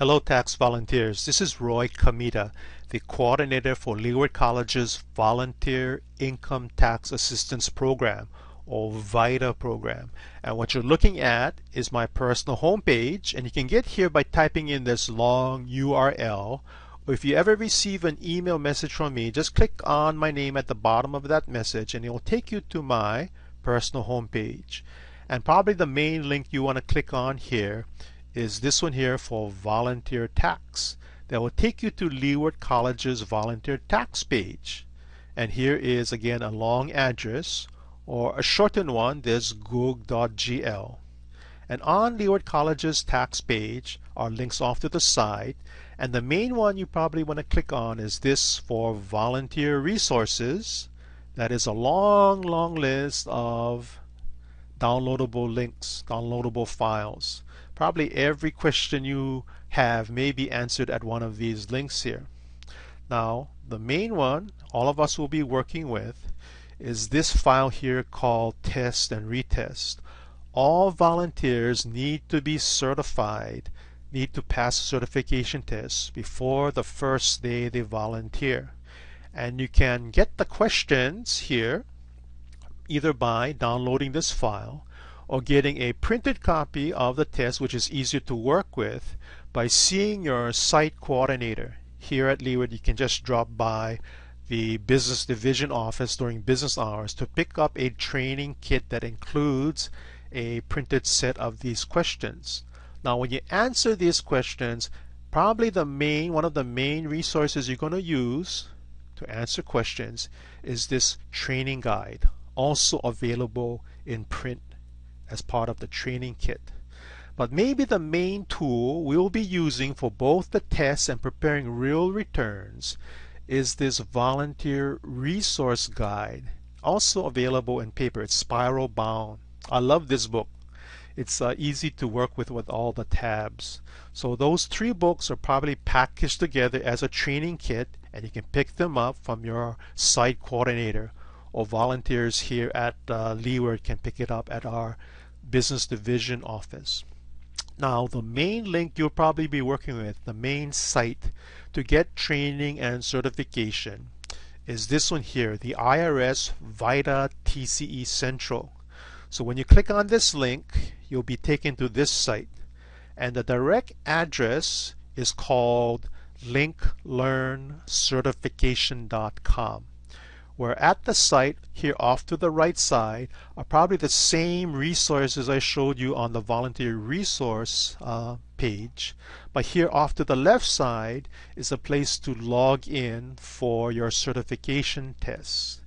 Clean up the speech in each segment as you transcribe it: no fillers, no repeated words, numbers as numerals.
Hello tax volunteers, this is Roy Kamita, the coordinator for Leeward College's Volunteer Income Tax Assistance Program, or VITA program. And what you're looking at is my personal homepage, and you can get here by typing in this long URL. Or if you ever receive an email message from me, just click on my name at the bottom of that message and it will take you to my personal homepage. And probably the main link you want to click on here is this one here for volunteer tax. That will take you to Leeward College's volunteer tax page. And here is again a long address, or a shortened one, there's goog.gl. And on Leeward College's tax page are links off to the side, and the main one you probably want to click on is this for volunteer resources. That is a long list of downloadable links, downloadable files. Probably every question you have may be answered at one of these links here. Now, the main one all of us will be working with is this file here called Test and Retest. All volunteers need to be certified, need to pass a certification test before the first day they volunteer. And you can get the questions here either by downloading this file or getting a printed copy of the test, which is easier to work with, by seeing your site coordinator. Here at Leeward, you can just drop by the business division office during business hours to pick up a training kit that includes a printed set of these questions. Now when you answer these questions, probably one of the main resources you're going to use to answer questions is this training guide, also available in print as part of the training kit. But maybe the main tool we'll be using for both the tests and preparing real returns is this volunteer resource guide, also available in paper. It's spiral bound. I love this book. It's easy to work with all the tabs. So those three books are probably packaged together as a training kit, and you can pick them up from your site coordinator, or volunteers here at Leeward can pick it up at our business division office. Now the main link you'll probably be working with, the main site to get training and certification, is this one here, the IRS VITA TCE Central. So when you click on this link, you'll be taken to this site, and the direct address is called linklearncertification.com. where at the site here off to the right side are probably the same resources I showed you on the volunteer resource page, but here off to the left side is a place to log in for your certification tests.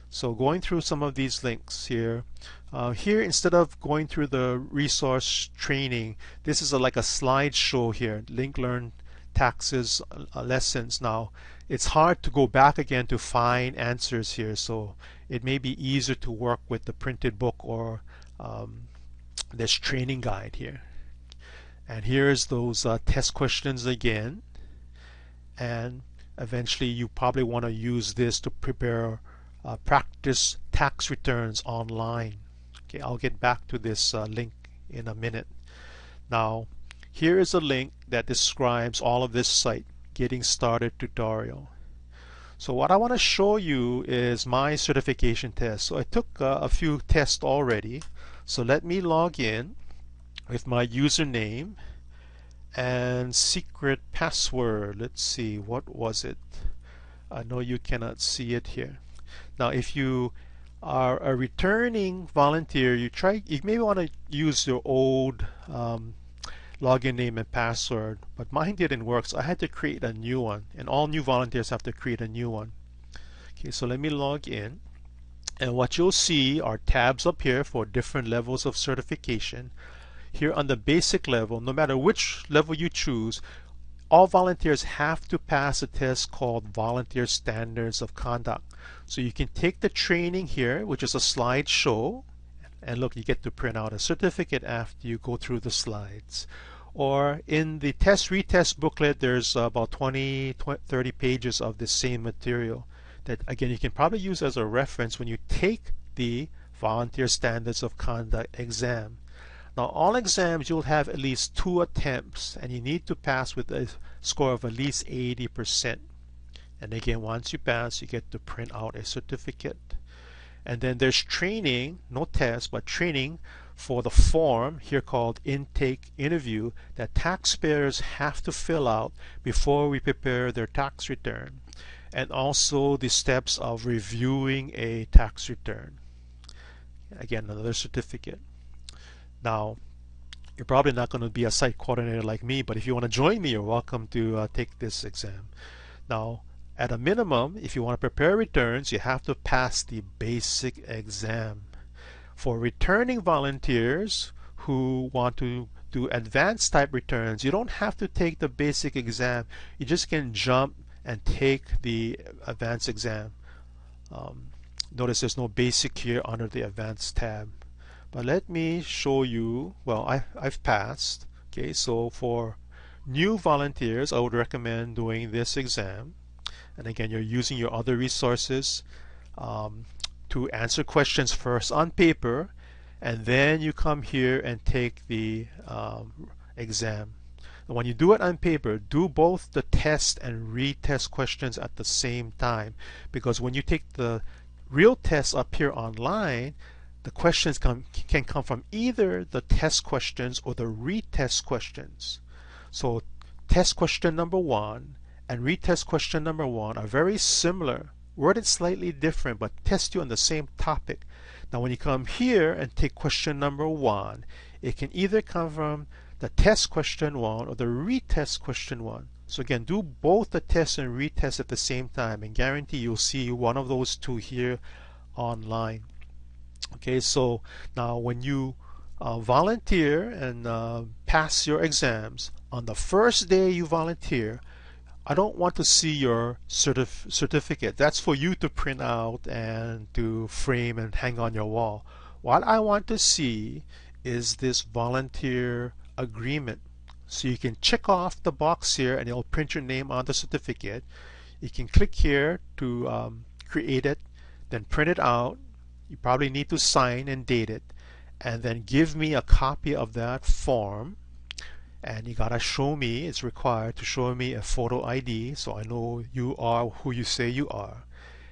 So going through some of these links here, instead of going through the resource training, this is like a slideshow here, Link Learn Taxes lessons. Now it's hard to go back again to find answers here, so it may be easier to work with the printed book or this training guide here. And here's those test questions again, and eventually you probably want to use this to prepare practice tax returns online. Okay, I'll get back to this link in a minute. Now here is a link that describes all of this site, Getting Started tutorial. So what I want to show you is my certification test. So I took a few tests already. So let me log in with my username and secret password. Let's see, what was it? I know you cannot see it here. Now if you are a returning volunteer, you may want to use your old login name and password, but mine didn't work, so I had to create a new one, and all new volunteers have to create a new one. Okay, so let me log in, and what you'll see are tabs up here for different levels of certification. Here on the basic level, no matter which level you choose, all volunteers have to pass a test called Volunteer Standards of Conduct. So you can take the training here, which is a slideshow, and look, you get to print out a certificate after you go through the slides. Or in the test retest booklet, there's about 30 pages of the same material that again you can probably use as a reference when you take the Volunteer Standards of Conduct exam. Now, all exams you'll have at least 2 attempts, and you need to pass with a score of at least 80%. And again, once you pass, you get to print out a certificate. And then there's training, no test, but training for the form here called intake interview that taxpayers have to fill out before we prepare their tax return, and also the steps of reviewing a tax return. Again, another certificate. Now, you're probably not going to be a site coordinator like me, but if you want to join me, you're welcome to take this exam. Now, at a minimum, if you want to prepare returns, you have to pass the basic exam. For returning volunteers who want to do advanced type returns, you don't have to take the basic exam. You just can jump and take the advanced exam. Notice there's no basic here under the advanced tab. But let me show you, well, I've passed. Okay, so for new volunteers, I would recommend doing this exam. And again, you're using your other resources to answer questions first on paper, and then you come here and take the exam. And when you do it on paper, do both the test and retest questions at the same time, because when you take the real test up here online, the questions can come from either the test questions or the retest questions. So test question number 1 and retest question number 1 are very similar, worded slightly different, but test you on the same topic. Now when you come here and take question number 1, it can either come from the test question 1 or the retest question 1. So again, do both the test and retest at the same time, and guarantee you'll see one of those two here online. Okay, so now when you volunteer and pass your exams, on the first day you volunteer, I don't want to see your certificate. That's for you to print out and to frame and hang on your wall. What I want to see is this volunteer agreement. So you can check off the box here and it'll print your name on the certificate. You can click here to create it, then print it out. You probably need to sign and date it, and then give me a copy of that form. And you gotta show me, it's required to show me a photo ID so I know you are who you say you are.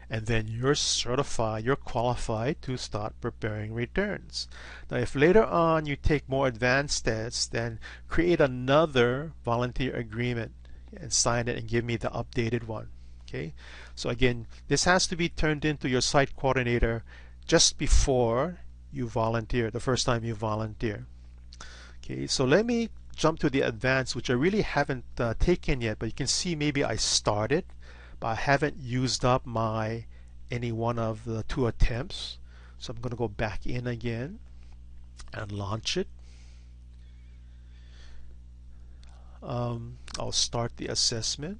And then you're certified, you're qualified to start preparing returns. Now if later on you take more advanced tests, then create another volunteer agreement and sign it and give me the updated one. Okay, so again, this has to be turned into your site coordinator just before you volunteer, the first time you volunteer. Okay, so let me jump to the advanced, which I really haven't taken yet, but you can see maybe I started, but I haven't used up any one of the 2 attempts. So I'm going to go back in again and launch it. I'll start the assessment.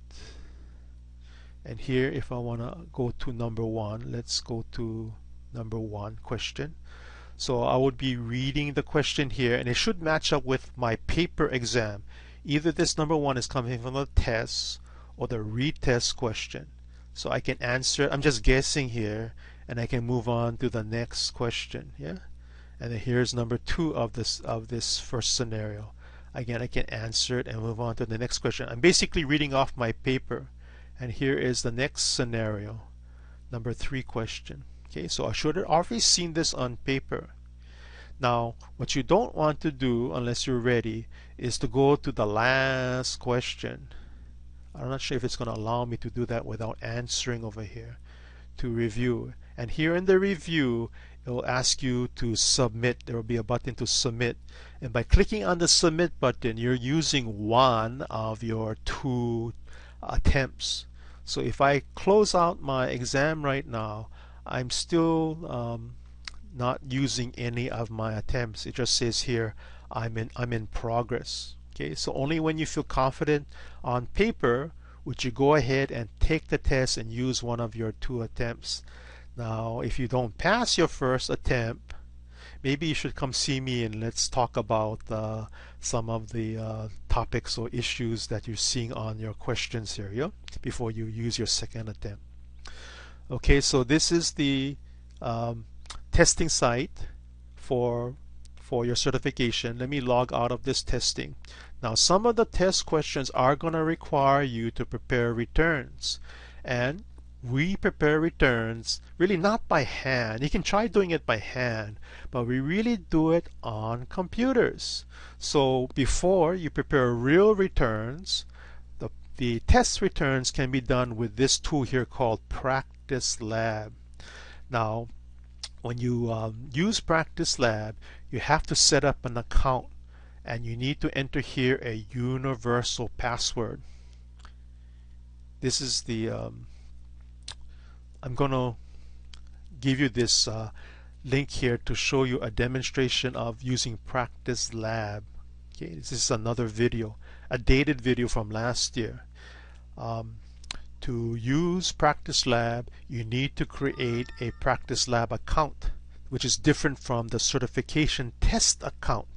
And here, if I want to go to number 1, let's go to number 1 question. So I would be reading the question here, and it should match up with my paper exam. Either this number 1 is coming from the test or the retest question. So I can answer, I'm just guessing here, and I can move on to the next question. Yeah, and then here's number 2 of this first scenario. Again, I can answer it and move on to the next question. I'm basically reading off my paper, and here is the next scenario, number 3 question. Okay, so I should have already seen this on paper. Now, what you don't want to do, unless you're ready, is to go to the last question. I'm not sure if it's going to allow me to do that without answering over here. To review. And here in the review, it will ask you to submit. There will be a button to submit. And by clicking on the submit button, you're using one of your 2 attempts. So if I close out my exam right now, I'm still not using any of my attempts. It just says here I'm in progress. Okay, so only when you feel confident on paper would you go ahead and take the test and use one of your 2 attempts. Now if you don't pass your first attempt, maybe you should come see me and let's talk about some of the topics or issues that you're seeing on your questions here, yeah, before you use your second attempt. Okay, so this is the testing site for for your certification. Let me log out of this testing. Now, some of the test questions are going to require you to prepare returns, and we prepare returns really not by hand. You can try doing it by hand, but we really do it on computers. So before you prepare real returns, the test returns can be done with this tool here called Practice Lab. Now, when you use Practice Lab, you have to set up an account, and you need to enter here a universal password. This is the I'm going to give you this link here to show you a demonstration of using Practice Lab. Okay, this is another video, a dated video from last year. To use Practice Lab, you need to create a Practice Lab account, which is different from the certification test account.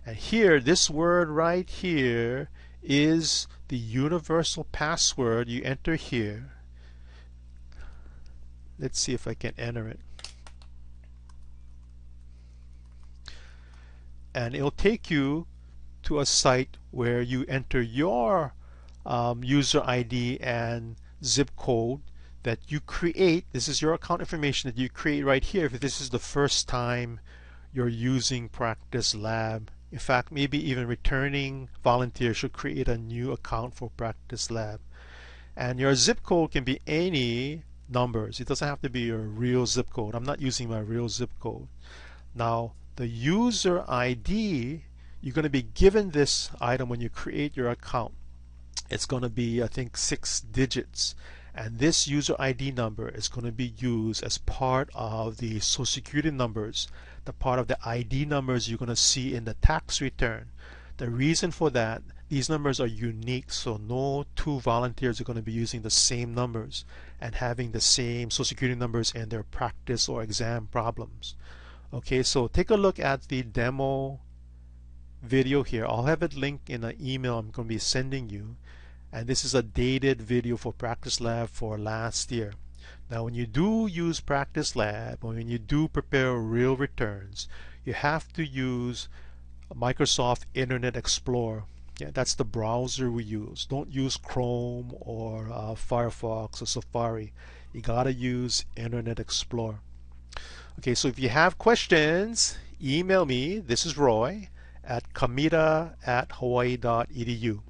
And here, this word right here is the universal password you enter here. Let's see if I can enter it. And it'll take you to a site where you enter your user ID and zip code that you create. This is your account information that you create right here if this is the first time you're using Practice Lab. In fact, maybe even returning volunteers should create a new account for Practice Lab. And your zip code can be any numbers. It doesn't have to be your real zip code. I'm not using my real zip code. Now, the user ID, you're going to be given this item when you create your account. It's going to be, I think, 6 digits. And this user ID number is going to be used as part of the Social Security numbers, the part of the ID numbers you're going to see in the tax return. The reason for that, these numbers are unique, so no two volunteers are going to be using the same numbers and having the same Social Security numbers in their practice or exam problems. Okay, so take a look at the demo video here. I'll have it linked in an email I'm going to be sending you. And this is a dated video for Practice Lab for last year. Now, when you do use Practice Lab, or when you do prepare real returns, you have to use Microsoft Internet Explorer. Yeah, that's the browser we use. Don't use Chrome or Firefox or Safari. You gotta use Internet Explorer. Okay, so if you have questions, email me. This is Roy at kamita@hawaii.edu.